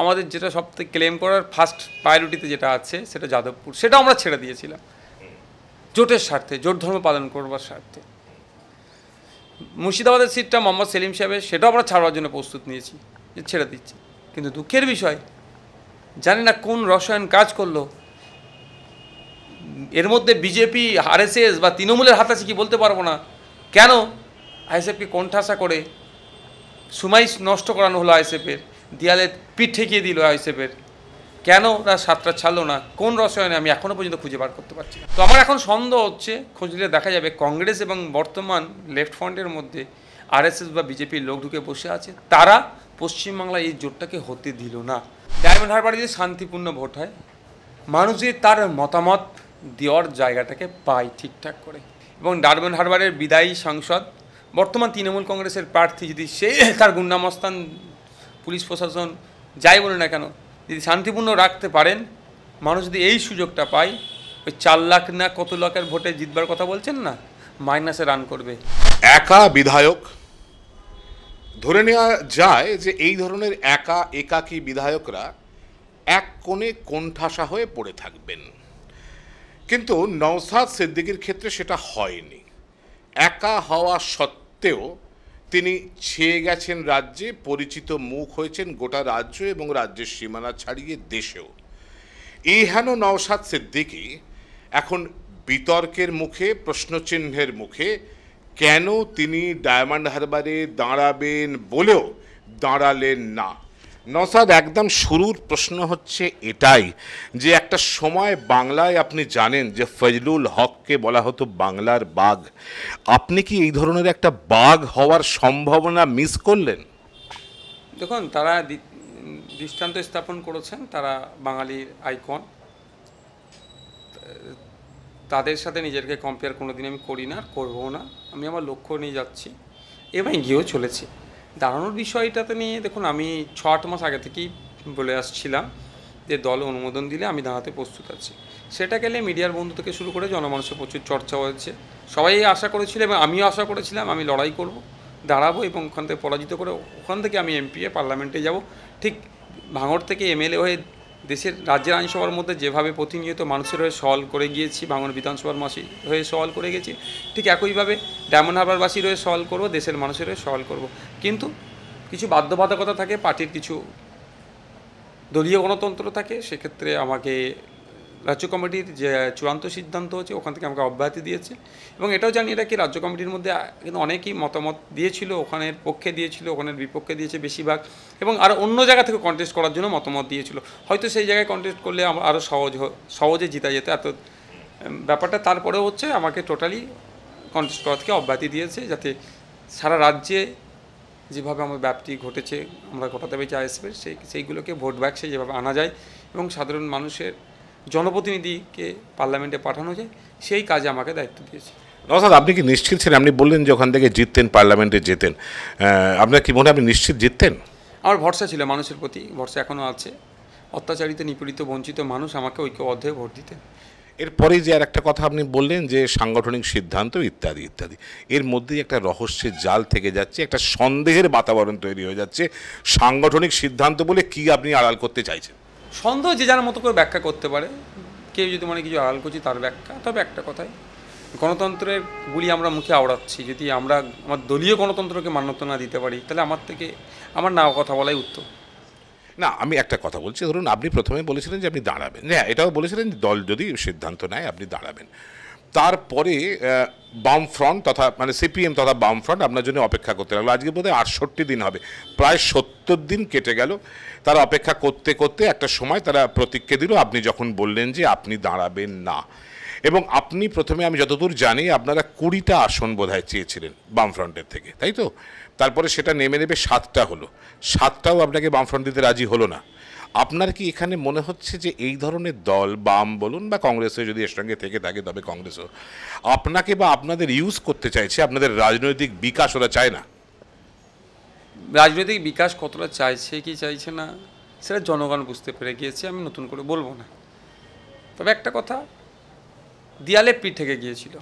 আমাদের যেটা সবথেকে ক্লেম করার ফার্স্ট প্রায়োরিটিতে যেটা আছে সেটা যাদবপুর, সেটা আমরা ছেড়ে দিয়েছিলাম জোটের স্বার্থে, জোট ধর্ম পালন করবার স্বার্থে। মুর্শিদাবাদের সিটটা মোহাম্মদ সেলিম সাহেবের, সেটাও আমরা ছাড়বার জন্য প্রস্তুত নিয়েছি, যে ছেড়ে দিচ্ছি। কিন্তু দুঃখের বিষয়, জানি না কোন রসায়ন কাজ করলো, এর মধ্যে বিজেপি, আরএসএস বা তৃণমূলের হাত আছে কি বলতে পারবো না, কেন আইএসএফকে কোণঠাসা করে সময় নষ্ট করানো হলো, আইএসএফের দেয়ালে পিঠ ঠেকিয়ে দিল আইএসএফের, কেন তার সাতটা ছাড়লো না, কোন রসায়নে আমি এখনও পর্যন্ত খুঁজে বার করতে পারছি না। তো আমার এখন সন্দেহ হচ্ছে, খুঁজলে দেখা যাবে কংগ্রেস এবং বর্তমান লেফট ফ্রন্টের মধ্যে আরএসএস বা বিজেপির লোক ঢুকে বসে আছে, তারা পশ্চিমবাংলায় এই জোটটাকে হতে দিল না। ডায়মন্ড হারবারে যদি শান্তিপূর্ণ ভোট হয়, মানুষ যদি তার মতামত দেওয়ার জায়গাটাকে পায় ঠিকঠাক করে, এবং ডায়মন্ড হারবারের বিদায়ী সাংসদ বর্তমান তৃণমূল কংগ্রেসের প্রার্থী যদি সে তার গুন্ডামস্তান পুলিশ প্রশাসন যাই বলে না কেন যদি শান্তিপূর্ণ রাখতে পারেন, মানুষ যদি এই সুযোগটা পায়, ওই 4 লাখ না কত লাখের ভোটে জিতবার কথা বলছেন না, মাইনাসে রান করবে। একা বিধায়ক ধরে নেওয়া যায় যে এই ধরনের একাকী বিধায়করা এক কোণে কোণঠাসা হয়ে পড়ে থাকবেন, কিন্তু নওশাদ সিদ্দিকীর ক্ষেত্রে সেটা হয়নি। একা হওয়া সত্ত্বেও তিনি ছেয়ে গেছেন রাজ্যে, পরিচিত মুখ হয়েছেন গোটা রাজ্য এবং রাজ্যের সীমানা ছাড়িয়ে দেশেও। এই হেন নওশাদ সিদ্দিকী এখন বিতর্কের মুখে, প্রশ্নচিহ্নের মুখে। কেন তিনি ডায়মন্ড হারবারে দাঁড়াবেন বলেও দাঁড়ালেন না? নওশাদ, একদম শুরুর প্রশ্ন হচ্ছে এটাই যে একটা সময় বাংলায় আপনি জানেন যে ফজলুল হককে বলা হতো বাংলার বাঘ। আপনি কি এই ধরনের একটা বাঘ হওয়ার সম্ভাবনা মিস করলেন? দেখুন, তারা দৃষ্টান্ত স্থাপন করেছেন, তারা বাঙালির আইকন, তাদের সাথে নিজেকে কম্পেয়ার কোনোদিন আমি করি না, করবো না। আমি আমার লক্ষ্য নিয়ে যাচ্ছি এবং গিয়েও চলেছি। দাঁড়ানোর বিষয়টাতে নিয়ে দেখুন, আমি 6-8 মাস আগে থেকেই বলে আসছিলাম যে দল অনুমোদন দিলে আমি দাঁড়াতে প্রস্তুত আছি। সেটা গেলে মিডিয়ার বন্ধু থেকে শুরু করে জনমানুষের প্রচুর চর্চা হয়েছে, সবাই আশা করেছিল এবং আমিও আশা করেছিলাম আমি লড়াই করব, দাঁড়াবো এবং ওখান থেকে পরাজিত করে ওখান থেকে আমি এমপি পার্লামেন্টে যাব। ঠিক ভাঙড় থেকে এমএলএ হয়ে দেশের রাজ্যের আইনসভার মধ্যে যেভাবে প্রতিনিয়ত মানুষের হয়ে সওয়াল করে গিয়েছি, ভাঙড় বিধানসভার মাসি হয়ে সওয়াল করে গেছি, ঠিক একইভাবে ডায়মন্ড হারবারবাসীর হয়ে সওয়াল করব, দেশের মানুষের হয়ে সওয়াল করব। কিন্তু কিছু বাধ্যবাধকতা থাকে, পার্টির কিছু দলীয় গণতন্ত্র থাকে, সেক্ষেত্রে আমাকে রাজ্য কমিটির যে চূড়ান্ত সিদ্ধান্ত হচ্ছে ওখান থেকে আমাকে অব্যাহতি দিয়েছে। এবং এটাও জানি এটা কি রাজ্য কমিটির মধ্যে কিন্তু অনেকেই মতামত দিয়েছিল, ওখানের পক্ষে দিয়েছিল, ওখানের বিপক্ষে দিয়েছে বেশিরভাগ, এবং আরও অন্য জায়গা থেকে কন্টেস্ট করার জন্য মতামত দিয়েছিল। হয়তো সেই জায়গায় কন্টেস্ট করলে আরও সহজে জিতা যেত এত ব্যাপারটা। তারপরেও হচ্ছে আমাকে টোটালি কন্টেস্ট করা থেকে অব্যাহতি দিয়েছে, যাতে সারা রাজ্যে যেভাবে আমার ব্যাপ্তি ঘটেছে, আমরা ঘটাতে পেরেছি আইএসএফের, সেইগুলোকে ভোট বাক্সে যেভাবে আনা যায় এবং সাধারণ মানুষের জনপ্রতিনিধিকে পার্লামেন্টে পাঠানো যায়, সেই কাজে আমাকে দায়িত্ব দিয়েছে। নওশাদ, আপনি কি নিশ্চিত ছিলেন? আপনি বললেন যে ওখান থেকে জিততেন, পার্লামেন্টে যেতেন, আপনার কি মনে হয় আপনি নিশ্চিত জিততেন? আমার ভরসা ছিল, মানুষের প্রতি ভরসা এখনও আছে। অত্যাচারিত, নিপীড়িত, বঞ্চিত মানুষ আমাকে ঐক্যবদ্ধ হয়ে ভোট দিতেন। এরপরেই যে আর একটা কথা আপনি বললেন যে সাংগঠনিক সিদ্ধান্ত ইত্যাদি ইত্যাদি, এর মধ্যেই একটা রহস্যের জাল থেকে যাচ্ছে, একটা সন্দেহের বাতাবরণ তৈরি হয়ে যাচ্ছে। সাংগঠনিক সিদ্ধান্ত বলে কি আপনি আড়াল করতে চাইছেন? সন্দেহ যে যার মতো করে ব্যাখ্যা করতে পারে, কেউ যদি মনে কিছু আড়াল করছি তার ব্যাখ্যা। তবে একটা কথাই, গণতন্ত্রের বুলি আমরা মুখে আওড়াচ্ছি, যদি আমরা আমার দলীয় গণতন্ত্রকে মান্যতা না দিতে পারি, তাহলে আমার না কথা বলাই উত্তম। না, আমি একটা কথা বলছি, ধরুন আপনি প্রথমে বলেছিলেন যে আপনি দাঁড়াবেন, হ্যাঁ, এটাও বলেছিলেন দল যদি সিদ্ধান্ত নেয় আপনি দাঁড়াবেন। তারপরে বামফ্রন্ট তথা মানে সিপিএম তথা বামফ্রন্ট আপনার জন্য অপেক্ষা করতে লাগলো। আজকে বোধহয় 68 দিন হবে, প্রায় 70 দিন কেটে গেল। তারা অপেক্ষা করতে করতে একটা সময় তারা প্রতিক্রিয়া দিল, আপনি যখন বললেন যে আপনি দাঁড়াবেন না। এবং আপনি প্রথমে, আমি যতদূর জানি, আপনারা 20টা আসন বোধহয় চেয়েছিলেন বামফ্রন্টের থেকে, তাই তো? তারপরে সেটা নেমে 7টা হলো, 7টাও আপনাকে বামফ্রন্ট দিতে রাজি হলো না। আপনার কি এখানে মনে হচ্ছে যে এই ধরনের দল, বাম বলুন বা কংগ্রেসে যদি এর সঙ্গে থেকে থাকে, তবে কংগ্রেসও আপনাকে বা আপনাদের ইউজ করতে চাইছে, আপনাদের রাজনৈতিক বিকাশ ওরা চায় না? রাজনৈতিক বিকাশ কতটা চাইছে কি চাইছে না সেটা জনগণ বুঝতে পেরে গিয়েছে, আমি নতুন করে বলবো না। তবে একটা কথা, দেয়ালে পিঠ থেকে গিয়েছিল।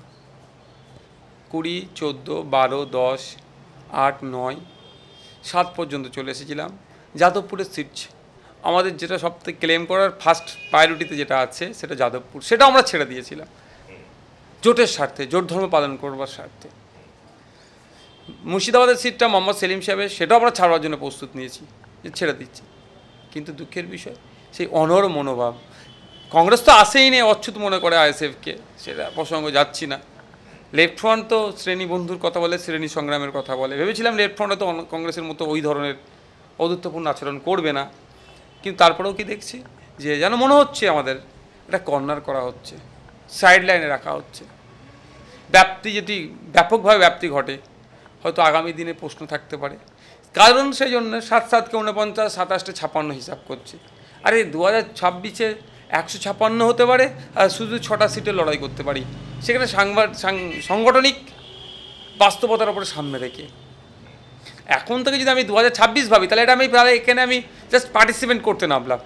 20, 14, 12, 10, 8, 9, 7 পর্যন্ত চলে এসেছিলাম। যাদবপুরের সিট আমাদের যেটা সবথেকে ক্লেম করার ফার্স্ট প্রায়োরিটিতে যেটা আছে সেটা যাদবপুর, সেটা আমরা ছেড়ে দিয়েছিলাম জোটের স্বার্থে, জোট ধর্ম পালন করবার স্বার্থে। মুর্শিদাবাদের সিটটা মোহাম্মদ সেলিম সাহেবের, সেটাও আমরা ছাড়বার জন্য প্রস্তুত নিয়েছি, যে ছেড়ে দিচ্ছি। কিন্তু দুঃখের বিষয় সেই অনড় মনোভাব, কংগ্রেস তো আসেই নেই, অচ্যুত মনে করে আইএসএফকে, সেটা প্রসঙ্গ যাচ্ছি না। লেফট ফ্রন্ট তো শ্রেণী বন্ধুর কথা বলে, শ্রেণী সংগ্রামের কথা বলে। ভেবেছিলাম লেফট ফ্রন্টে তো কংগ্রেসের মতো ওই ধরনের অদ্ভুতপূর্ণ আচরণ করবে না, কিন্তু তারপরেও কি দেখছি যে যেন মনে হচ্ছে আমাদের এটা কর্নার করা হচ্ছে, সাইড লাইনে রাখা হচ্ছে। ব্যাপ্তি যদি ব্যাপকভাবে ব্যাপ্তি ঘটে, হয়তো আগামী দিনে প্রশ্ন থাকতে পারে। কারণ সেই জন্য 7-7কে 49, 27টে 56 হিসাব করছে। আরে 2026-এ 156 হতে পারে, আর শুধু 6টা সিটে লড়াই করতে পারি, সেখানে সাংগঠনিক বাস্তবতার উপরে সামনে রেখে। এখন থেকে যদি আমি 2026 ভাবি, তাহলে এটা এখানে আমি জাস্ট পার্টিসিপেন্ট করতে নামলাম।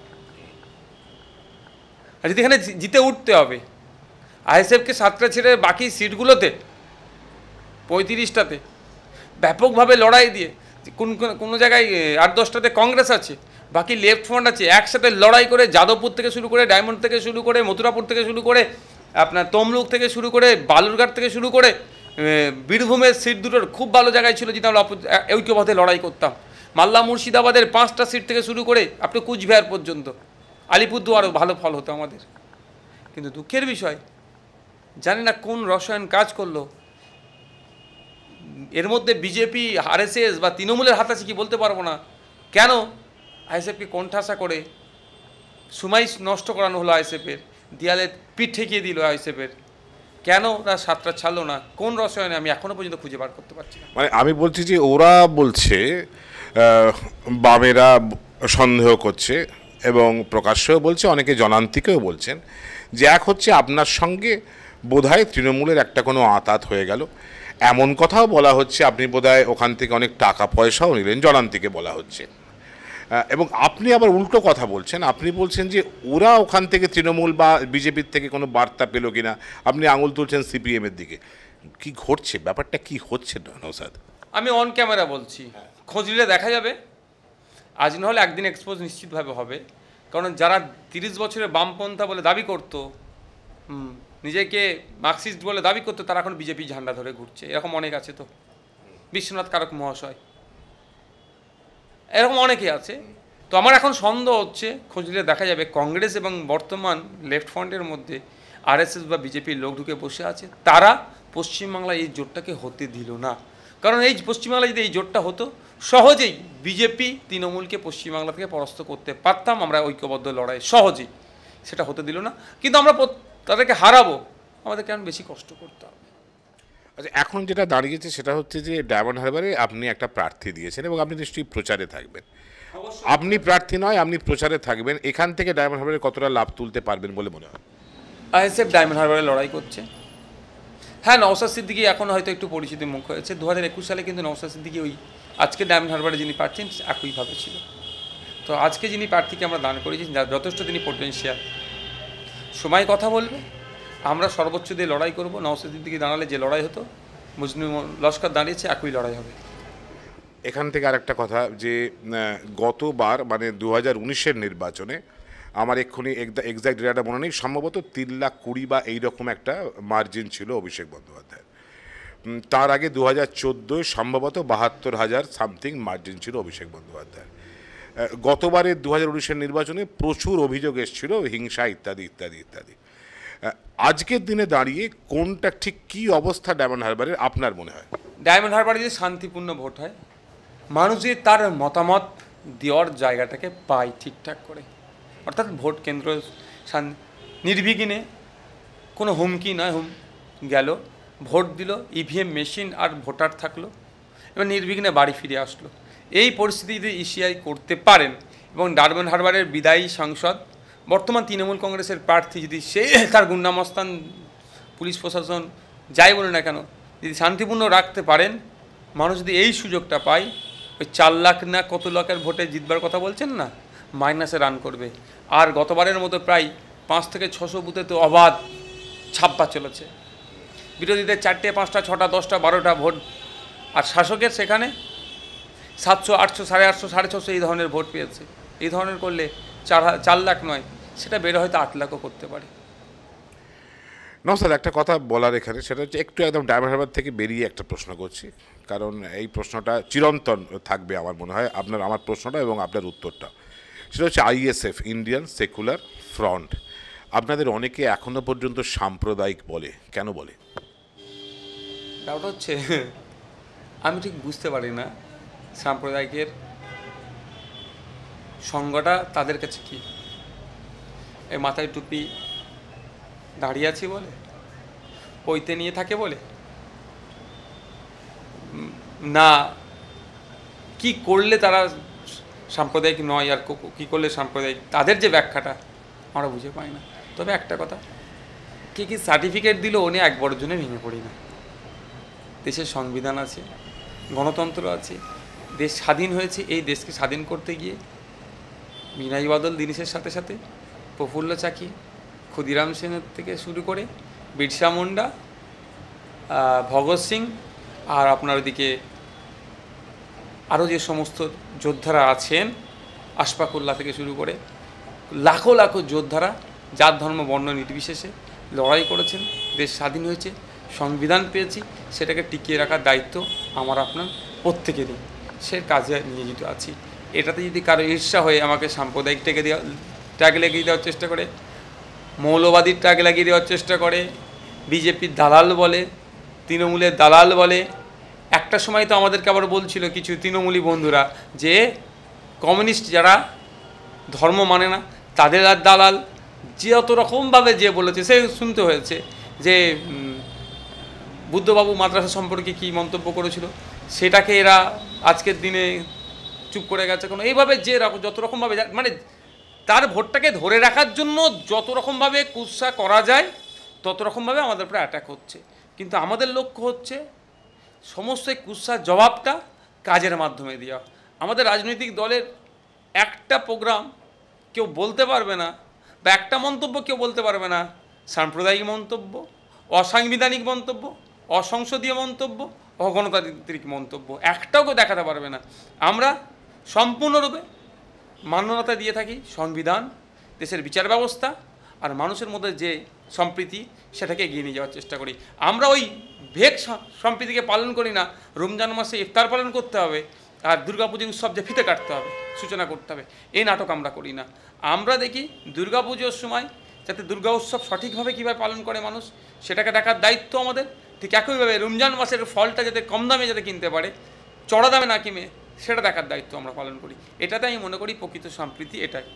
আর যদি এখানে জিতে উঠতে হবে, আইএসএফকে 7টা ছেড়ে বাকি সিটগুলোতে 35টাতে ব্যাপকভাবে লড়াই দিয়ে, কোনো জায়গায় 8-10টাতে কংগ্রেস আছে, বাকি লেফট ফ্রন্ট আছে, একসাথে লড়াই করে যাদবপুর থেকে শুরু করে, ডায়মন্ড থেকে শুরু করে, মথুরাপুর থেকে শুরু করে, আপনার তমলুক থেকে শুরু করে, বালুরঘাট থেকে শুরু করে, বীরভূমের সিট দুটোর খুব ভালো জায়গায় ছিল, যেটা আমরা ঐক্যবদ্ধে লড়াই করতাম। মালদা মুর্শিদাবাদের 5টা সিট থেকে শুরু করে আপনি কুচবিহার পর্যন্ত, আলিপুরদুয়ারও ভালো ফল হতো আমাদের। কিন্তু দুঃখের বিষয়, জানি না কোন রসায়ন কাজ করলো, এর মধ্যে বিজেপি, আরএসএস বা তৃণমূলের হাত আছে কি বলতে পারবো না, কেন আইএসএফকে কোণঠাসা করে সময় নষ্ট করানো হলো, আইএসএফের দেয়ালে পিঠ ঠেকিয়ে দিল আইএসএফের, কেন ওরা 7টা ছাড়লো না, কোন রসায়নে আমি এখনও পর্যন্ত খুঁজে বার করতে পারছি না। মানে আমি বলছি যে ওরা বলছে, বামেরা সন্দেহ করছে এবং প্রকাশ্যেও বলছে, অনেকে জনান্তিকেও বলছেন যে এক হচ্ছে আপনার সঙ্গে বোধহয় তৃণমূলের একটা কোনো আঁতাত হয়ে গেল, এমন কথাও বলা হচ্ছে আপনি বোধহয় ওখান থেকে অনেক টাকা পয়সাও নিলেন, জনান্তিকে বলা হচ্ছে। এবং আপনি আবার উল্টো কথা বলছেন, আপনি বলছেন যে ওরা ওখান থেকে তৃণমূল বা বিজেপির থেকে কোনো বার্তা পেল কিনা, আপনি আঙুল তুলছেন সিপিএমের দিকে। কি ঘটছে, ব্যাপারটা কি হচ্ছে নওশাদ? আমি অন ক্যামেরা বলছি, খোঁজ নিলে দেখা যাবে, আজ না হলে একদিন এক্সপোজ নিশ্চিতভাবে হবে। কারণ যারা 30 বছরের বামপন্থা বলে দাবি করতো, নিজেকে মার্কসিস্ট বলে দাবি করতো, তারা এখন বিজেপি ঝান্ডা ধরে ঘুরছে, এরকম অনেক আছে তো। বিশ্বনাথ কারক মহাশয়, এরকম অনেকেই আছে। তো আমার এখন সন্দেহ হচ্ছে, খোঁজ নিলে দেখা যাবে কংগ্রেস এবং বর্তমান লেফট ফ্রন্টের মধ্যে আরএসএস বা বিজেপির লোক ঢুকে বসে আছে, তারা পশ্চিমবাংলায় এই জোটটাকে হতে দিল না। কারণ এই পশ্চিমবাংলায় যদি এই জোটটা হতো, সহজেই বিজেপি তৃণমূলকে পশ্চিমবাংলা থেকে পরাস্ত করতে পারতাম আমরা ঐক্যবদ্ধ লড়াই, সহজেই। সেটা হতে দিল না, কিন্তু আমরা তাদেরকে হারাবো, আমাদের কেন বেশি কষ্ট করতে হবে। আচ্ছা, এখন যেটা দাঁড়িয়েছে সেটা হচ্ছে যে ডায়মন্ড হারবারে আপনি একটা প্রার্থী দিয়েছেন এবং আপনি নিশ্চয়ই প্রচারে থাকবেন। আপনি প্রার্থী নয়, আপনি প্রচারে থাকবেন। এখান থেকে ডায়মন্ড হারবারে কতটা লাভ তুলতে পারবেন বলে মনে হয়? আইএসএফ ডায়মন্ড হারবারে লড়াই করছে। হ্যাঁ, নওশাদ সিদ্দিকী এখন হয়তো একটু পরিচিতি মুখ হয়েছে। 2021 সালে কিন্তু নওশাদ সিদ্দিকী ওই আজকে ডায়মন্ড হারবারে যিনি প্রার্থী একইভাবে ছিল। তো আজকে যিনি প্রার্থীকে আমরা দান করেছি, যথেষ্ট তিনি পোটেনশিয়াল, সময় কথা বলবে, আমরা সর্বোচ্চ দিয়ে লড়াই করব। নওশাদ সিদ্দিকী দাঁড়ালে যে লড়াই হতো, মুসলিম লস্কর দাঁড়িয়েছে, একই লড়াই হবে। এখান থেকে আরেকটা কথা, যে গতবার মানে 2019-এর নির্বাচনে, আমার এক্ষুনি এক্সাক্ট ডেটাটা মনে নেই, সম্ভবত 3,20,000 বা এইরকম একটা মার্জিন ছিল অভিষেক বন্দ্যোপাধ্যায়। তার আগে 2014 সম্ভবত 72,000 সামথিং মার্জিন ছিল অভিষেক বন্দ্যোপাধ্যায়। গতবারের 2019-এর নির্বাচনে প্রচুর অভিযোগ এসেছিল, হিংসা ইত্যাদি ইত্যাদি ইত্যাদি। আজকের দিনে দাঁড়িয়ে কোনটা ঠিক কী অবস্থা ডায়মন্ড হারবারের আপনার মনে হয়? ডায়মন্ড হারবারে যদি শান্তিপূর্ণ ভোট হয়, মানুষ যদি তার মতামত দেওয়ার জায়গাটাকে পায় ঠিকঠাক করে, অর্থাৎ ভোট কেন্দ্র নির্বিঘ্নে, কোনো হুমকি নয়, গেল ভোট দিল, ইভিএম মেশিন আর ভোটার থাকলো, এবার নির্বিঘ্নে বাড়ি ফিরে আসলো, এই পরিস্থিতিতে ইসিআই করতে পারেন। এবং ডায়মন্ড হারবারের বিদায়ী সাংসদ, বর্তমান তৃণমূল কংগ্রেসের প্রার্থী, যদি সে তার গুন্ডামস্তান, পুলিশ প্রশাসন যাই বলে না কেন, যদি শান্তিপূর্ণ রাখতে পারেন, মানুষ যদি এই সুযোগটা পায়, ওই 4 লাখ না কত লাখের ভোটে জিতবার কথা বলছেন না, মাইনাসে রান করবে। আর গতবারের মতো প্রায় 5 থেকে 600 বুথে তো অবাধ ছাপ্পা চলেছে, বিরোধীদের 4টে 5টা 6টা 10টা 12টা ভোট, আর শাসকের সেখানে 700 800 850 650 এই ধরনের ভোট পেয়েছে। এই ধরনের করলে 4 লাখ নয়, সেটা বেড়ে হয়তো 8 লাখও করতে পারে। না স্যার, একটা কথা বলার এখানে, সেটা হচ্ছে একটু একদম ড্রাইভার হারবার থেকে বেরিয়ে একটা প্রশ্ন করছি, কারণ এই প্রশ্নটা চিরন্তন থাকবে আমার মনে হয়, আমার প্রশ্নটা এবং আপনার উত্তরটা। সেটা হচ্ছে আইএসএফ, ইন্ডিয়ান সেকুলার ফ্রন্ট, আপনাদের অনেকে এখনো পর্যন্ত সাম্প্রদায়িক বলে, কেন বলে? ব্যাপারটা হচ্ছে আমি ঠিক বুঝতে পারি না সাম্প্রদায়িকের সংজ্ঞাটা তাদের কাছে কি। এই মাথায় টুপি দাঁড়িয়ে আছি বলে, পৈতে নিয়ে থাকে বলে, না কি করলে তারা সাম্প্রদায়িক নয় আর কি করলে সাম্প্রদায়িক, তাদের যে ব্যাখ্যাটা আমরা বুঝে পাই না। তবে একটা কথা, কে কি সার্টিফিকেট দিল ও নিয়ে একবারের জন্য ভেঙে পড়ি না। দেশের সংবিধান আছে, গণতন্ত্র আছে, দেশ স্বাধীন হয়েছে। এই দেশকে স্বাধীন করতে গিয়ে বিনয় বাদল দীনেশের সাথে সাথে প্রফুল্ল চাকি, ক্ষুদিরাম সেনের থেকে শুরু করে বিরসা মুন্ডা, ভগৎ সিং, আর আপনার ওদিকে আরও যে সমস্ত যোদ্ধারা আছেন, আশফাকুল্লাহ থেকে শুরু করে লাখো লাখো যোদ্ধারা জাত ধর্ম বর্ণ নির্বিশেষে লড়াই করেছেন। দেশ স্বাধীন হয়েছে, সংবিধান পেয়েছি, সেটাকে টিকিয়ে রাখার দায়িত্ব আমার আপনার প্রত্যেকেরই। সে কাজে নিয়োজিত আছি। এটাতে যদি কারো ঈর্ষা হয়ে আমাকে সাম্প্রদায়িক ট্যাগ লাগিয়ে দেওয়ার চেষ্টা করে, মৌলবাদীর ট্যাগ লাগিয়ে দেওয়ার চেষ্টা করে, বিজেপির দালাল বলে, তৃণমূলের দালাল বলে। একটা সময় তো আমাদেরকে আবার বলছিল কিছু তৃণমূলী বন্ধুরা যে কমিউনিস্ট যারা ধর্ম মানে না তাদের আর দালাল, যে অত রকমভাবে যে বলেছে সে শুনতে হয়েছে। যে বুদ্ধবাবু মাদ্রাসা সম্পর্কে কী মন্তব্য করেছিল, সেটাকে এরা আজকের দিনে চুপ করে গেছে। কোনো এইভাবে যে যত রকমভাবে, মানে তার ভোটটাকে ধরে রাখার জন্য যত রকমভাবে কুৎসা করা যায় তত রকমভাবে আমাদের উপরে অ্যাটাক হচ্ছে। কিন্তু আমাদের লক্ষ্য হচ্ছে সমস্ত কুৎসার জবাবটা কাজের মাধ্যমে দেওয়া। আমাদের রাজনৈতিক দলের একটা প্রোগ্রাম কেউ বলতে পারবে না, বা একটা মন্তব্য কেউ বলতে পারবে না সাম্প্রদায়িক মন্তব্য, অসাংবিধানিক মন্তব্য, অসংসদীয় মন্তব্য, অগণতান্ত্রিক মন্তব্য, একটাও কেউ দেখাতে পারবে না। আমরা সম্পূর্ণরূপে মান্যতা দিয়ে থাকি সংবিধান, দেশের বিচার ব্যবস্থা আর মানুষের মধ্যে যে সম্প্রীতি, সেটাকে এগিয়ে নিয়ে যাওয়ার চেষ্টা করি। আমরা ওই ভেগ সম্প্রীতিকে পালন করি না। রমজান মাসে ইফতার পালন করতে হবে আর দুর্গাপুজোর উৎসব যে ফিতে কাটতে হবে, সূচনা করতে হবে, এই নাটক আমরা করি না। আমরা দেখি দুর্গাপুজোর সময় যাতে দুর্গা উৎসব সঠিকভাবে কীভাবে পালন করে মানুষ, সেটাকে দেখার দায়িত্ব আমাদের। ঠিক একইভাবে রমজান মাসের ফলটা যাতে কম দামে যাতে কিনতে পারে, চড়া দামে না কিনে, সেটা দেখার দায়িত্ব আমরা পালন করি। এটাতে আমি মনে করি প্রকৃত সম্প্রীতি এটাই।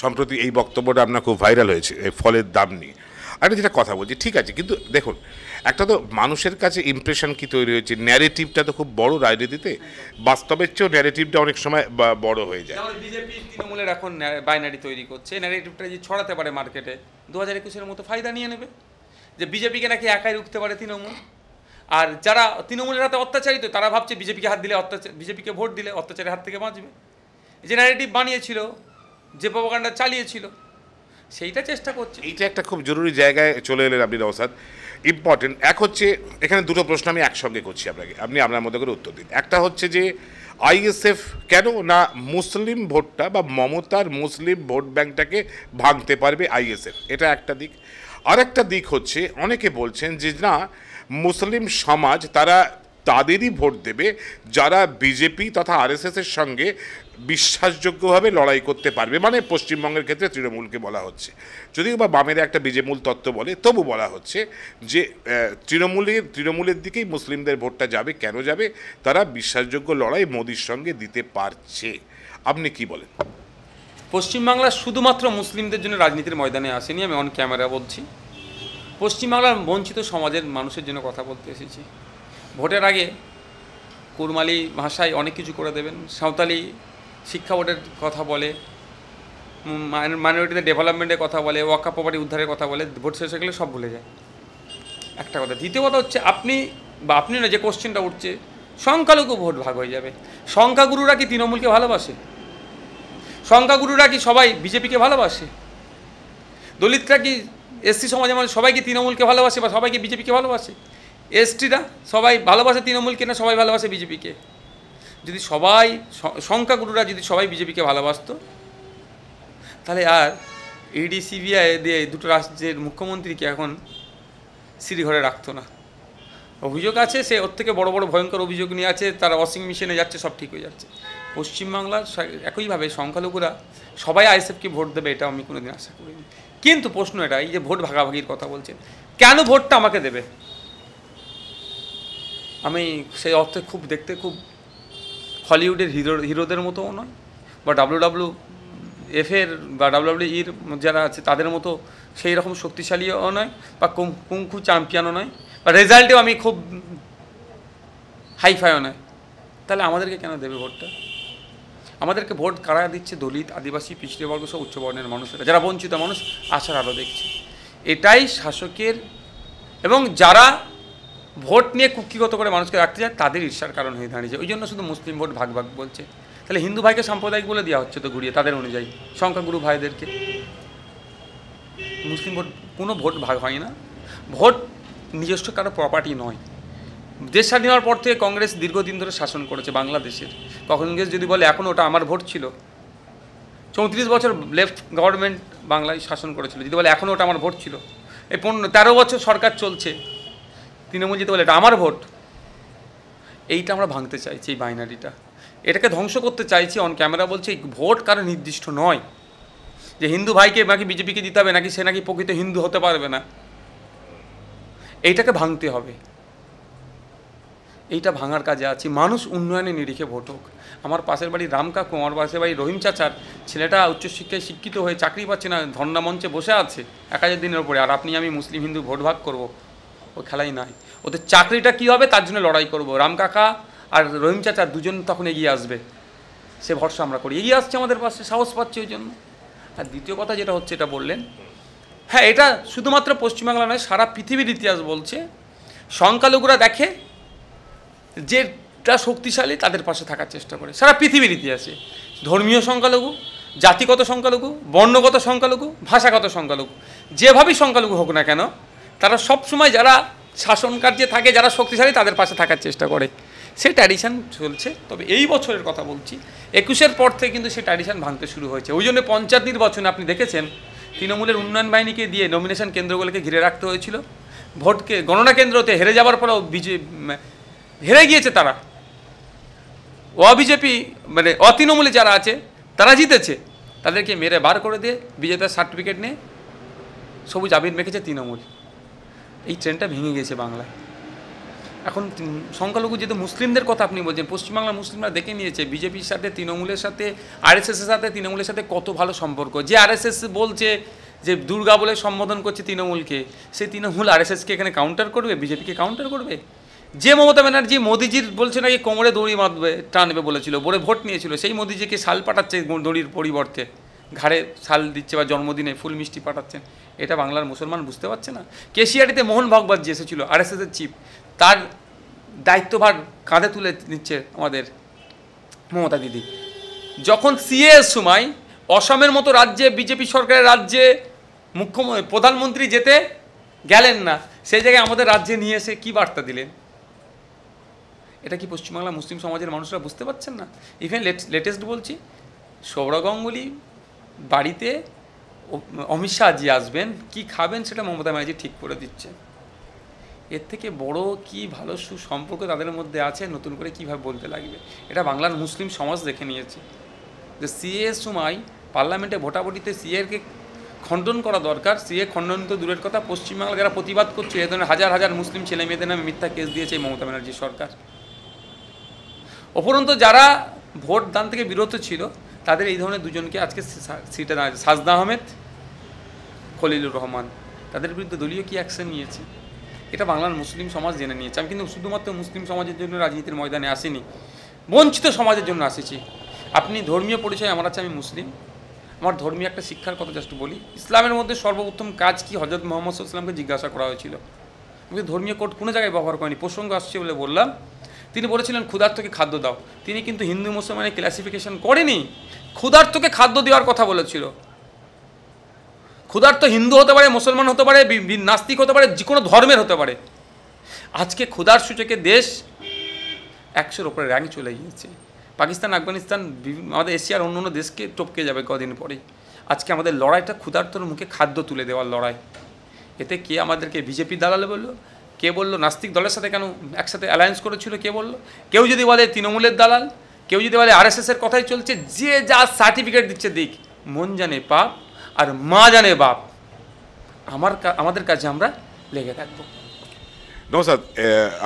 সম্প্রতি এই বক্তব্যটা আপনার খুব ভাইরাল হয়েছে এই ফলের দাম নিয়ে। একটা যেটা কথা বলছি, ঠিক আছে, কিন্তু দেখুন একটা তো মানুষের কাছে ইমপ্রেশন কি তৈরি হয়েছে, ন্যারেটিভটা তো খুব বড় রাজনীতিতে, বাস্তবের চেয়েও ন্যারেটিভটা অনেক সময় বড় হয়ে যায়। বিজেপি তৃণমূলের এখন বাইনারি তৈরি করছে, ন্যারেটিভটা যদি ছড়াতে পারে মার্কেটে 2021-এর মতো ফায়দা নিয়ে নেবে, যে বিজেপিকে নাকি একাই রুখতে পারে তৃণমূল। আর যারা তৃণমূলের হাতে অত্যাচারিত তারা ভাবছে বিজেপিকে হাত দিলে বিজেপিকে ভোট দিলে অত্যাচারের হাত থেকে বাঁচবে। যে ন্যারেটিভ বানিয়েছিল, যে প্রপাগান্ডা চালিয়েছিল, সেইটা চেষ্টা করছে। এইটা একটা খুব জরুরি জায়গায় চলে এলেন আপনি নওশাদ, ইম্পর্টেন্ট। এক হচ্ছে এখানে দুটো প্রশ্ন আমি একসঙ্গে করছি আপনাকে, আপনি আপনার মতো করে উত্তর দিন। একটা হচ্ছে যে আইএসএফ কেন না মুসলিম ভোটটা বা মমতার মুসলিম ভোট ব্যাংকটাকে ভাঙতে পারবে আইএসএফ, এটা একটা দিক। আর একটা দিক হচ্ছে অনেকে বলছেন যে না, মুসলিম সমাজ তারা তাদেরই ভোট দেবে যারা বিজেপি তথা আরএসএসের সঙ্গে বিশ্বাসযোগ্যভাবে লড়াই করতে পারবে। মানে পশ্চিমবঙ্গের ক্ষেত্রে তৃণমূলকে বলা হচ্ছে, যদিও বা বামের একটা বিজেমূল তত্ত্ব বলে, তবু বলা হচ্ছে যে তৃণমূলের দিকেই মুসলিমদের ভোটটা যাবে। কেন যাবে? তারা বিশ্বাসযোগ্য লড়াই মোদির সঙ্গে দিতে পারছে। আপনি কি বলেন? পশ্চিমবাংলা শুধুমাত্র মুসলিমদের জন্য রাজনীতির ময়দানে আসেনি, আমি অন ক্যামেরা বলছি। পশ্চিমবাংলার বঞ্চিত সমাজের মানুষের জন্য কথা বলতে এসেছি। ভোটের আগে কুড়মালি ভাষায় অনেক কিছু করে দেবেন, সাঁওতালি শিক্ষা বোর্ডের কথা বলে, মাইনরিটিদের ডেভেলপমেন্টের কথা বলে, ওয়াক্ফ প্রপার্টি উদ্ধারের কথা বলে, ভোট শেষ হয়ে গেলে সব ভুলে যায়, একটা কথা। দ্বিতীয় কথা হচ্ছে আপনি না, যে কোশ্চেনটা উঠছে সংখ্যালঘু ভোট ভাগ হয়ে যাবে। সংখ্যাগুরুরা কি তৃণমূলকে ভালোবাসে? সংখ্যাগুরুরা কি সবাই বিজেপিকে ভালোবাসে? দলিতরা কি, এসসি সমাজের মানুষ সবাই কি তৃণমূলকে ভালোবাসে বা সবাইকে বিজেপিকে ভালোবাসে? এসটিরা সবাই ভালোবাসে তৃণমূলকে না সবাই ভালোবাসে বিজেপিকে? যদি সবাই সংখ্যাগুরুরা যদি সবাই বিজেপিকে ভালোবাসতো তাহলে আর ইডি সিবিআই দিয়ে দুটো রাজ্যের মুখ্যমন্ত্রীকে এখন সিঁড়িঘরে রাখতো না। অভিযোগ আছে, সে ওর থেকে বড় বড় ভয়ঙ্কর অভিযোগ নিয়ে আছে, তারা ওয়াশিং মেশিনে যাচ্ছে, সব ঠিক হয়ে যাচ্ছে। পশ্চিমবাংলার একইভাবে সংখ্যালঘুরা সবাই আইএসএফকে ভোট দেবে, এটা আমি কোনোদিন আশা করিনি। কিন্তু প্রশ্ন এটা, এই যে ভোট ভাগাভাগির কথা বলছেন, কেন ভোটটা আমাকে দেবে? আমি সেই অর্থে খুব দেখতে খুব হলিউডের হিরোদের মতোও নয়, বা WWF-এর বা WWE-র যারা আছে তাদের মতো সেই রকম শক্তিশালীও নয়, বা কুংফু চ্যাম্পিয়নও নয়, বা রেজাল্টেও আমি খুব হাইফাইও নয়। তাহলে আমাদেরকে কেন দেবে ভোটটা? আমাদেরকে ভোট কারা দিচ্ছে? দলিত, আদিবাসী, পিছিয়ে বর্গ সব উচ্চবর্ণের মানুষেরা, যারা বঞ্চিত মানুষ আশার আলো দেখছে। এটাই শাসকের, এবং যারা ভোট নিয়ে কুক্ষিগত করে মানুষকে রাখতে চায় তাদের ঈর্ষার কারণ হয়ে দাঁড়িয়েছে। ওই জন্য শুধু মুসলিম ভোট ভাগ ভাগ বলছে। তাহলে হিন্দু ভাইকে সাম্প্রদায়িক বলে দেওয়া হচ্ছে তো ঘুরিয়ে, তাদের অনুযায়ী সংখ্যাগুরু ভাইদেরকে। মুসলিম ভোট, কোনো ভোট ভাগ হয় না। ভোট নিজস্ব কারো প্রপার্টি নয়। দেশ স্বাধীন হওয়ার পর থেকে কংগ্রেস দীর্ঘদিন ধরে শাসন করেছে বাংলাদেশের। কংগ্রেস যদি বলে এখন ওটা আমার ভোট ছিল, 34 বছর লেফট গভর্নমেন্ট বাংলায় শাসন করেছিল, যদি বলে এখন ওটা আমার ভোট ছিল, এই 13 বছর সরকার চলছে, তৃণমূল যদি বলে এটা আমার ভোট, এইটা আমরা ভাঙতে চাইছি, এই বাইনারিটা, এটাকে ধ্বংস করতে চাইছি। অন ক্যামেরা বলছে এই ভোট কারো নির্দিষ্ট নয়, যে হিন্দু ভাইকে নাকি বিজেপিকে দিতে হবে, নাকি সে নাকি প্রকৃত হিন্দু হতে পারবে না, এইটাকে ভাঙতে হবে। এইটা ভাঙার কাজে আছি। মানুষ উন্নয়নে নিরিখে ভোট হোক। আমার পাশের বাড়ি রাম কাকু, আমার পাশের বাড়ি রহিম চাচার ছেলেটা উচ্চশিক্ষায় শিক্ষিত হয়ে চাকরি পাচ্ছে না, ধর্ণা মঞ্চে বসে আছে 1000 দিনের ওপরে, আর আপনি আমি মুসলিম হিন্দু ভোট ভাগ করব, ও খেলাই নাই। ওদের চাকরিটা কী হবে তার জন্য লড়াই করব। রাম কাকা আর রহিম চাচা দুজন তখন এগিয়ে আসবে, সে ভরসা আমরা করি। এগিয়ে আসছে আমাদের পাশে, সাহস পাচ্ছে ওই জন্য। আর দ্বিতীয় কথা যেটা হচ্ছে, এটা বললেন, হ্যাঁ, এটা শুধুমাত্র পশ্চিমবাংলা নয়, সারা পৃথিবীর ইতিহাস বলছে সংখ্যালঘুরা দেখে যেটা শক্তিশালী তাদের পাশে থাকার চেষ্টা করে। সারা পৃথিবীর ইতিহাসে ধর্মীয় সংখ্যালঘু, জাতিগত সংখ্যালঘু, বর্ণগত সংখ্যালঘু, ভাষাগত সংখ্যালঘু, যেভাবেই সংখ্যালঘু হোক না কেন, তারা সবসময় যারা শাসন কার্যে থাকে, যারা শক্তিশালী তাদের পাশে থাকার চেষ্টা করে। সেই ট্র্যাডিশন চলছে। তবে এই বছরের কথা বলছি, 21-এর পর থেকে কিন্তু সেই ট্র্যাডিশন ভাঙতে শুরু হয়েছে। ওই জন্য পঞ্চায়েত নির্বাচনে আপনি দেখেছেন তৃণমূলের উন্নয়ন বাহিনীকে দিয়ে নমিনেশন কেন্দ্রগুলোকে ঘিরে রাখতে হয়েছিল। ভোটকে গণনা কেন্দ্রতে হেরে যাওয়ার পরেও হেরে গিয়েছে তারা, বিজেপি মানে অতৃণমূলে যারা আছে তারা জিতেছে, তাদেরকে মেরে বার করে দিয়ে বিজেতার সার্টিফিকেট নিয়ে সবুজ আবির মেখেছে তৃণমূল। এই ট্রেনটা ভেঙে গেছে বাংলায়। এখন সংখ্যালঘু যেহেতু মুসলিমদের কথা আপনি বলছেন, পশ্চিমবাংলার মুসলিমরা দেখে নিয়েছে বিজেপির সাথে, তৃণমূলের সাথে, আরএসএসের সাথে, তৃণমূলের সাথে কত ভালো সম্পর্ক। যে আরএসএস বলছে যে দুর্গা বলে সম্বোধন করছে তৃণমূলকে, সেই তৃণমূল আরএসএসকে এখানে কাউন্টার করবে, বিজেপিকে কাউন্টার করবে। যে মমতা ব্যানার্জি মোদিজির বলছে নাকি কোমরে দড়ি বাঁধবে, টানবে বলেছিল, বলে ভোট নিয়েছিল, সেই মোদিজিকে শাল পাঠাচ্ছে দড়ির পরিবর্তে, ঘাড়ে শাল দিচ্ছে, বা জন্মদিনে ফুল মিষ্টি পাঠাচ্ছেন। এটা বাংলার মুসলমান বুঝতে পারছে না। কেশিয়ারিতে মোহন ভাগবত যে এসেছিল আরএসএসের চিফ, তার দায়িত্বভার কাঁধে তুলে নিচ্ছে আমাদের মমতা দিদি। যখন সিএর সময় অসমের মতো রাজ্যে, বিজেপি সরকারের রাজ্যে প্রধানমন্ত্রী যেতে গেলেন না, সেই জায়গায় আমাদের রাজ্যে নিয়ে এসে কী বার্তা দিলেন? এটা কি পশ্চিমবাংলা মুসলিম সমাজের মানুষরা বুঝতে পারছেন না? ইভেন লেটেস্ট বলছি, সৌরভ গাঙ্গুলি বাড়িতে অমিত শাহজি আসবেন, কি খাবেন সেটা মমতা ব্যানার্জি ঠিক করে দিচ্ছে। এর থেকে বড় কি ভালো সুসম্পর্ক তাদের মধ্যে আছে, নতুন করে কীভাবে বলতে লাগবে? এটা বাংলার মুসলিম সমাজ দেখে নিয়েছে যে সিএর সময় পার্লামেন্টে ভোটাভুটিতে সিএরকে খণ্ডন করা দরকার। সিএ খণ্ডন তো দূরের কথা, পশ্চিমবাংলা যারা প্রতিবাদ করছে, এ ধরনের হাজার হাজার মুসলিম ছেলে মেয়েদের নামে মিথ্যা কেস দিয়েছে মমতা ব্যানার্জি সরকার। উপরন্তু যারা ভোট দান থেকে বিরত ছিল, তাদের এই ধরনের দুজনকে আজকে সিটে দাঁড়িয়েছে, সাজদা আহমেদ, খলিলুর রহমান, তাদের বিরুদ্ধে দলীয় কী অ্যাকশন নিয়েছে এটা বাংলার মুসলিম সমাজ জেনে নিয়েছে। আমি কিন্তু শুধুমাত্র মুসলিম সমাজের জন্য রাজনীতির ময়দানে আসিনি, বঞ্চিত সমাজের জন্য আসেছি। আপনি ধর্মীয় পরিচয় আমার আছে, আমি মুসলিম, আমার ধর্মীয় একটা শিক্ষার কথা জাস্ট বলি। ইসলামের মধ্যে সর্বোত্তম কাজ কি হযরত মুহাম্মদ সাল্লাল্লাহু আলাইহি ওয়াসাল্লামকে জিজ্ঞাসা করা হয়েছিল, আমি ধর্মীয় কোড কোনো জায়গায় ব্যবহার করিনি, প্রসঙ্গ আসছে বলে বললাম। তিনি বলেছিলেন ক্ষুধার্তকে খাদ্য দাও। তিনি কিন্তু হিন্দু মুসলমানের ক্লাসিফিকেশন করেনি, ক্ষুধার্তকে খাদ্য দেওয়ার কথা বলেছিল। ক্ষুধার্ত হিন্দু হতে পারে, মুসলমান হতে পারে, নাস্তিক হতে পারে, যে কোনো ধর্মের হতে পারে। আজকে ক্ষুধার সূচকে দেশ 100-র ওপরে র্যাঙ্ক চলে গিয়েছে। পাকিস্তান, আফগানিস্তান, আমাদের এশিয়ার অন্য অন্য দেশকে টপকে যাবে কদিন পরেই। আজকে আমাদের লড়াইটা ক্ষুধার্তর মুখে খাদ্য তুলে দেওয়ার লড়াই। এতে কে আমাদেরকে বিজেপি দালালে বললো, কে বললো নাস্তিক দলের সাথে কেন একসাথে অ্যালায়েন্স করেছিল, কে বললো, কেউ যদি বলে তৃণমূলের দালাল, কেউ যদি বলে আরএসএসের কথাই চলছে, যে যা সার্টিফিকেট দিচ্ছে দিক, মন জানে পাপ আর মা জানে বাপ। আমাদের কাছে আমরা লেগে থাকবো। নমস্কার,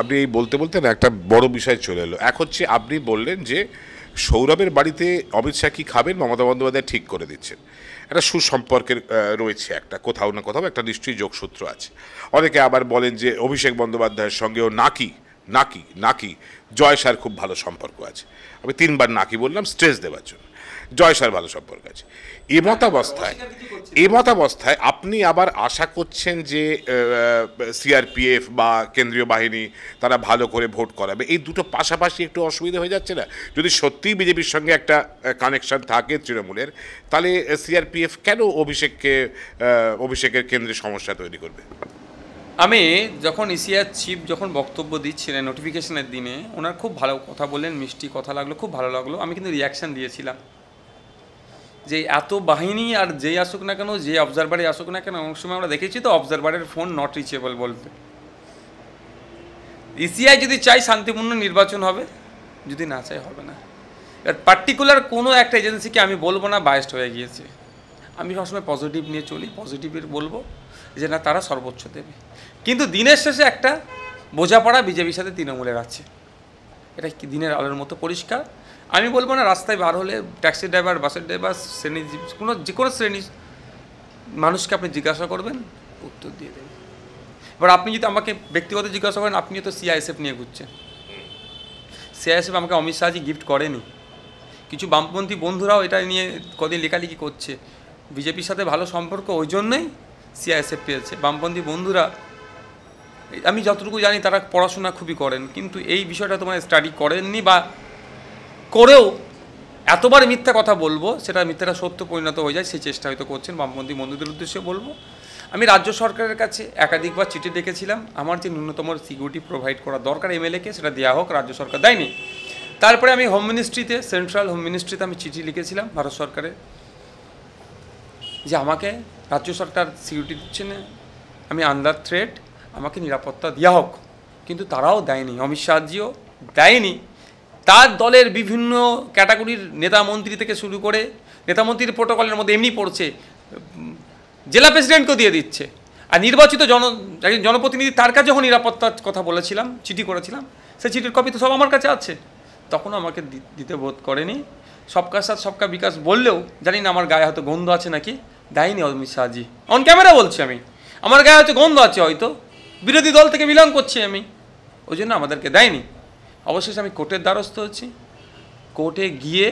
আপনি এই বলতে বলতে না একটা বড় বিষয় চলে এলো। এক হচ্ছে আপনি বললেন যে সৌরভের বাড়িতে অমিত শাহ কী খাবেন মমতা বন্দ্যোপাধ্যায় ঠিক করে দিচ্ছেন। একটা সুসম্পর্কের রয়েছে, একটা কোথাও না কোথাও একটা নিশ্চয়ই যোগসূত্র আছে। অনেকে আবার বলেন যে অভিষেক বন্দ্যোপাধ্যায়ের সঙ্গেও নাকি জয় শাহর খুব ভালো সম্পর্ক আছে। আমি 3 বার নাকি বললাম স্ট্রেস দেওয়ার জন্য। জয় শাহর ভালো সম্পর্ক আছে। এমতাবস্থায় আপনি আবার আশা করছেন যে সিআরপিএফ বা কেন্দ্রীয় বাহিনী তারা ভালো করে ভোট করাবে। এই দুটো পাশাপাশি একটু অসুবিধা হয়ে যাচ্ছে না? যদি সত্যিই বিজেপির সঙ্গে একটা কানেকশন থাকে তৃণমূলের, তাহলে সিআরপিএফ কেন অভিষেকের কেন্দ্রে সমস্যা তৈরি করবে? আমি যখন ইসিআর চিফ যখন বক্তব্য দিচ্ছিলেন নোটিফিকেশনের দিনে, ওনার খুব ভালো কথা বললেন, মিষ্টি কথা লাগলো, খুব ভালো লাগলো। আমি কিন্তু রিয়াকশান দিয়েছিলাম যে এত বাহিনী আর যেই আসুক না কেন, যে অবজারভারে আসুক না কেন, অনেক সময় আমরা দেখেছি তো অবজারভারের ফোন নট রিচেবল বলতে। ইসিআই যদি চাই শান্তিপূর্ণ নির্বাচন হবে, যদি না চাই হবে না। এবার পার্টিকুলার কোনো একটা এজেন্সিকে আমি বলবো না বায়াসড হয়ে গিয়েছে। আমি সবসময় পজিটিভ নিয়ে চলি, পজিটিভের বলবো যে না তারা সর্বোচ্চ দেবে। কিন্তু দিনের শেষে একটা বোঝাপড়া বিজেপির সাথে তৃণমূলের আছে, এটা কি দিনের আলোর মতো পরিষ্কার। আমি বলবো না রাস্তায় বার হলে ট্যাক্সি ড্রাইভার, বাসের ড্রাইভার, যে কোনো শ্রেণীর মানুষকে আপনি জিজ্ঞাসা করবেন, উত্তর দিয়ে দেবেন। এবার আপনি যদি আমাকে ব্যক্তিগত জিজ্ঞাসা করেন, আপনিও তো সিআইএসএফ নিয়ে ঘুরছেন। সিআইএসএফ আমাকে অমিত শাহজি গিফট করেনি। কিছু বামপন্থী বন্ধুরাও এটা নিয়ে কদিন লেখালেখি করছে। বিজেপির সাথে ভালো সম্পর্ক ওই জন্যই সিআইএসএফ পেয়েছে। বামপন্থী বন্ধুরা, আমি যতটুকু জানি তারা পড়াশোনা খুবই করেন, কিন্তু এই বিষয়টা তোমার স্টাডি করেননি, বা করেও এতবার মিথ্যা কথা বলবো সেটা মিথ্যাটা সত্য পরিণত হয়ে যায়, সেই চেষ্টা হয়তো করছেন। বামপন্থী বন্ধুদের উদ্দেশ্যে বলবো, আমি রাজ্য সরকারের কাছে একাধিকবার চিঠি লিখেছিলাম, আমার যে ন্যূনতম সিকিউরিটি প্রোভাইড করা দরকার এমএলএকে, সেটা দেওয়া হোক। রাজ্য সরকার দেয়নি। তারপরে আমি হোম মিনিস্ট্রিতে, সেন্ট্রাল হোম মিনিস্ট্রিতে আমি চিঠি লিখেছিলাম ভারত সরকারের, যে আমাকে রাজ্য সরকার সিকিউরিটি দিচ্ছে না, আমি আন্ডার থ্রেট, আমাকে নিরাপত্তা দেওয়া হোক। কিন্তু তারাও দেয়নি, অমিত শাহজিও দেয়নি। তার দলের বিভিন্ন ক্যাটাগরির নেতা মন্ত্রী থেকে শুরু করে, নেতা মন্ত্রীর প্রোটোকলের মধ্যে এমনি পড়ছে, জেলা প্রেসিডেন্টকেও দিয়ে দিচ্ছে। আর নির্বাচিত জনপ্রতিনিধি, তার কাছে যখন নিরাপত্তার কথা বলেছিলাম, চিঠি করেছিলাম, সেই চিঠির কপি তো সব আমার কাছে আছে। তখনও আমাকে দিতে বোধ করেনি। সবকা সাথ সবকা বিকাশ বললেও জানি না আমার গায়ে হয়তো গন্ধ আছে নাকি, দেয়নি অমিত শাহজি। অন ক্যামেরা বলছি আমি, আমার গায়ে হয়তো গন্ধ আছে, হয়তো বিরোধী দল থেকে বিলং করছি আমি, ওই জন্য আমাদেরকে দেয়নি। অবশেষে আমি কোর্টের দ্বারস্থ হচ্ছি। কোর্টে গিয়ে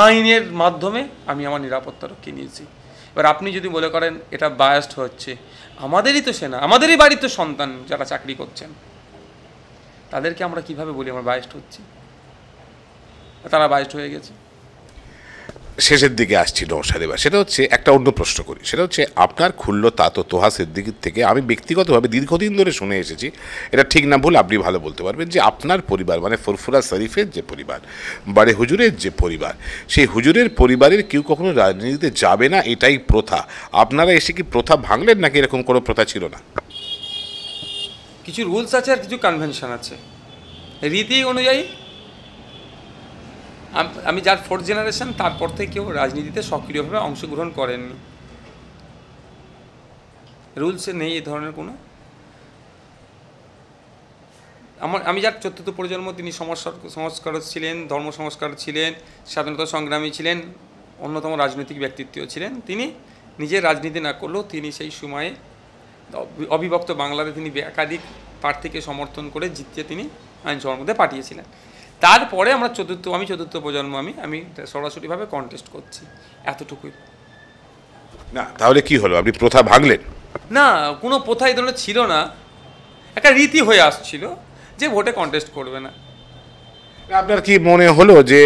আইনের মাধ্যমে আমি আমার নিরাপত্তারক্ষী নিয়েছি। এবার আপনি যদি মনে করেন এটা বায়াসড হচ্ছে, আমাদেরই তো সেনা, আমাদেরই বাড়ির তো সন্তান যারা চাকরি করছেন, তাদেরকে আমরা কিভাবে বলি আমরা বায়াসড হচ্ছি? তারা বায়াসড হয়ে গেছে। শেষের দিকে আসছি নওশাদ, এবার সেটা হচ্ছে একটা অন্য প্রশ্ন করি। সেটা হচ্ছে আপনার খুল্ল তাতো তোহা সিদ্দিকীর থেকে আমি ব্যক্তিগতভাবে দীর্ঘদিন ধরে শুনে এসেছি, এটা ঠিক না ভুল আপনি ভালো বলতে পারবেন, যে আপনার পরিবার মানে ফুরফুরা শরীফের যে পরিবার, বাড়ে হুজুরের যে পরিবার, সেই হুজুরের পরিবারের কেউ কখনো রাজনীতিতে যাবে না, এটাই প্রথা। আপনারা এসে কি প্রথা ভাঙলেন, নাকি এরকম কোনো প্রথা ছিল না? কিছু রুলস আছে আর কিছু কনভেনশন আছে, রীতি অনুযায়ী। আমি যার 4th জেনারেশন, তারপর থেকে কেউ রাজনীতিতে সক্রিয়ভাবে অংশগ্রহণ করেননি। রুলসে নেই এই ধরনের কোনো। আমি যার 4th প্রজন্ম, তিনি সংস্কারক ছিলেন, ধর্ম সংস্কারক ছিলেন, স্বাধীনতা সংগ্রামী ছিলেন, অন্যতম রাজনৈতিক ব্যক্তিত্ব ছিলেন। তিনি নিজের রাজনীতি না করলেও তিনি সেই সময়ে অবিভক্ত বাংলাতে তিনি একাধিক প্রার্থীকে সমর্থন করে জিতিয়ে তিনি আইনসভার মধ্যে পাঠিয়েছিলেন। তারপরে আমরা আমি 4th প্রজন্ম, আমি সরাসরিভাবে কন্টেস্ট করছি, এতটুকুই। না, তাহলে কি হলো, আপনি প্রথা ভাঙলেন? না, কোনো প্রথা এই ধরনের ছিল না, একটা রীতি হয়ে আসছিল যে ভোটে কন্টেস্ট করবে না। আপনার কি মনে হলো যে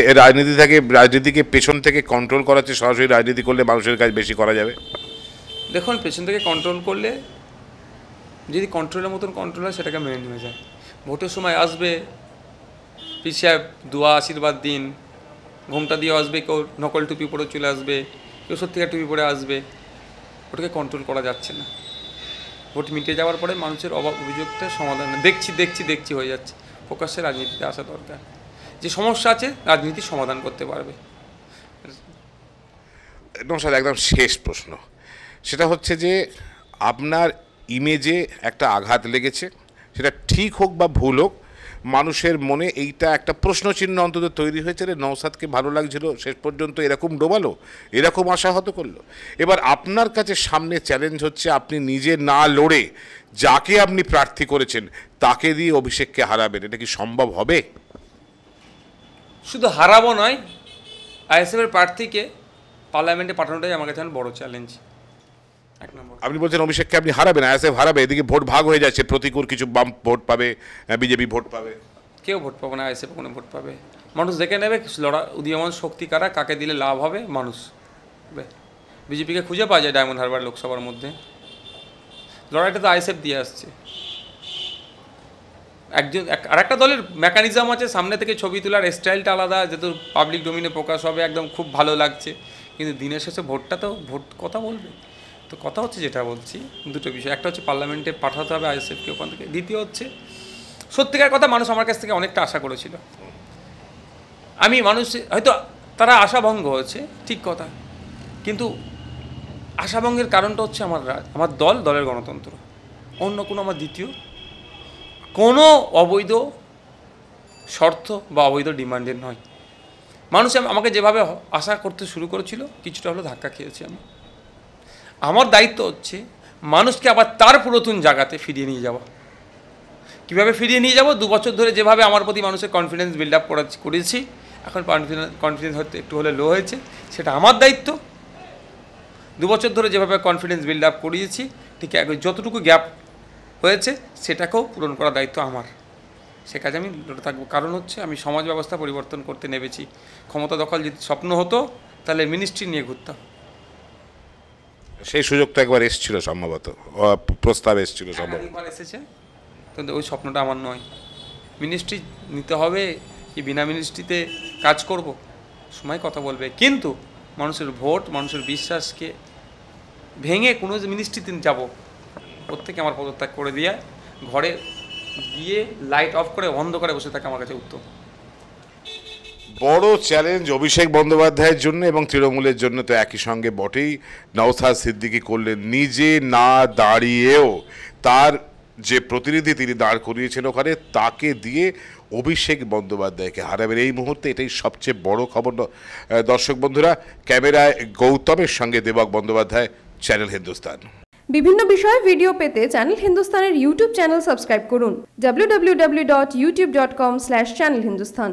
রাজনীতিকে পেছন থেকে কন্ট্রোল করার চেয়ে সরাসরি রাজনীতি করলে মানুষের কাজ বেশি করা যাবে? দেখুন, পেছন থেকে কন্ট্রোল করলে যদি কন্ট্রোলের মতন কন্ট্রোল হয়, সেটাকে মেনে নিয়ে যায়। ভোটের সময় আসবে পিছিয়ে দোয়া আশীর্বাদ দিন, ঘোমটা দিয়ে আসবে, কেউ নকল টুপি পরে চলে আসবে, কেউ সত্যিকার টুপি পরে আসবে, ওটাকে কন্ট্রোল করা যাচ্ছে না। ভোট মিটে যাওয়ার পরে মানুষের অভিযোগটা সমাধান দেখছি হয়ে যাচ্ছে। প্রকাশ্যে রাজনীতিতে আসা দরকার, যে সমস্যা আছে রাজনীতি সমাধান করতে পারবে। নমস্কার, একদম শেষ প্রশ্ন, সেটা হচ্ছে যে আপনার ইমেজে একটা আঘাত লেগেছে, সেটা ঠিক হোক বা ভুল হোক, মানুষের মনে এইটা একটা প্রশ্নচিহ্ন অন্তত তৈরি হয়েছে, রে নওশাদকে ভালো লাগছিল শেষ পর্যন্ত এরকম ডোবালো, এরকম আশাহত করলো। এবার আপনার কাছে সামনে চ্যালেঞ্জ হচ্ছে, আপনি নিজে না লড়ে যাকে আপনি প্রার্থী করেছেন তাকে দিয়ে অভিষেককে হারাবেন, এটা কি সম্ভব হবে? শুধু হারাবো নয়, আইএসএফের প্রার্থীকে পার্লামেন্টে পাঠানোটাই আমার কাছে বড় চ্যালেঞ্জ। এক নম্বর, আপনি বলছেন অভিষেককে আপনি হারাবেন, আইএসএফ হারাবে, এদিকে ভোট ভাগ হয়ে যাচ্ছে, প্রতিকূল কিছু বাম ভোট পাবে, বিজেপি ভোট পাবে। কেউ ভোট পাবে না, আইএসএফ কোনো ভোট পাবে। মানুষ দেখে নেবে উদীয়মান শক্তি কারা, কাকে দিলে লাভ হবে মানুষ। বিজেপিকে খুঁজে পাওয়া যায় ডায়মন্ড হারবার লোকসভার মধ্যে। লড়াইটা তো আইএসএফ দিয়ে আসছে। আর একটা দলের মেকানিজম আছে, সামনে থেকে ছবি তোলার স্টাইলটা আলাদা, যেহেতু পাবলিক ডোমিনে প্রকাশ হবে, একদম খুব ভালো লাগছে। কিন্তু দিনের শেষে ভোটটা তো ভোট কথা বলবে। তো কথা হচ্ছে, যেটা বলছি, দুটো বিষয়, একটা হচ্ছে পার্লামেন্টে পাঠাতে হবে আইএসএফকে ওখান থেকে, দ্বিতীয় হচ্ছে সত্যিকার কথা, মানুষ আমার কাছ থেকে অনেকটা আশা করেছিল। মানুষ হয়তো তারা আশাভঙ্গ হয়েছে, ঠিক কথা, কিন্তু আশাভঙ্গের কারণটা হচ্ছে আমার দলের গণতন্ত্র, অন্য কোনো আমার দ্বিতীয় কোনো অবৈধ শর্ত বা অবৈধ ডিমান্ডের নয়। মানুষ আমাকে যেভাবে আশা করতে শুরু করেছিল, কিছুটা হলো ধাক্কা খেয়েছি আমি। আমার দায়িত্ব হচ্ছে মানুষকে আবার তার পুরাতন জায়গাতে ফিরিয়ে নিয়ে যাওয়া। কীভাবে ফিরিয়ে নিয়ে যাব? 2 বছর ধরে যেভাবে আমার প্রতি মানুষের কনফিডেন্স বিল্ড আপ করেছি, এখন কনফিডেন্স হয়তো একটু হলে লো হয়েছে, সেটা আমার দায়িত্ব। 2 বছর ধরে যেভাবে কনফিডেন্স বিল্ড আপ করিয়েছি, ঠিক যতটুকু গ্যাপ হয়েছে সেটাকেও পূরণ করার দায়িত্ব আমার। সে কাজে আমি লড়ে থাকবো। কারণ হচ্ছে আমি সমাজ ব্যবস্থা পরিবর্তন করতে নেমেছি। ক্ষমতা দখল যদি স্বপ্ন হতো, তাহলে মিনিস্ট্রি নিয়ে ঘুরতাম। সেই সুযোগ তো একবার এসেছিল সম্ভবত, প্রস্তাব এসেছিল সম্ভবত, এসেছে, কিন্তু ওই স্বপ্নটা আমার নয়। মিনিস্ট্রি নিতে হবে কি বিনা মিনিস্ট্রিতে কাজ করব, সময় কথা বলবে। কিন্তু মানুষের ভোট, মানুষের বিশ্বাসকে ভেঙে কোনো মিনিস্ট্রিতে যাব, প্রত্যেকে আমার পদত্যাগ করে দিয়ে ঘরে গিয়ে লাইট অফ করে অন্ধকারে বসে থাকে আমার কাছে উত্তম। বড় চ্যালেঞ্জ অভিষেক বন্দ্যোপাধ্যায়ের জন্য এবং তৃণমূলের জন্য তো একই সঙ্গে বটেই। নওশাদ সিদ্দিকী করলেন, নিজে না দাঁড়িয়েও তার যে প্রতিনিধি তিনি দাঁড় করিয়েছেন ওখানে, তাকে দিয়ে অভিষেক বন্দ্যোপাধ্যায়কে হারাবেন। এই মুহূর্তে এটাই সবচেয়ে বড় খবর। দর্শক বন্ধুরা, ক্যামেরায় গৌতমের সঙ্গে দেবক বন্দ্যোপাধ্যায়, চ্যানেল হিন্দুস্তান। বিভিন্ন বিষয়ে ভিডিও পেতে চ্যানেল হিন্দুস্তানের ইউটিউব চ্যানেল সাবস্ক্রাইব করুন www.youtube.com/channelhindustan।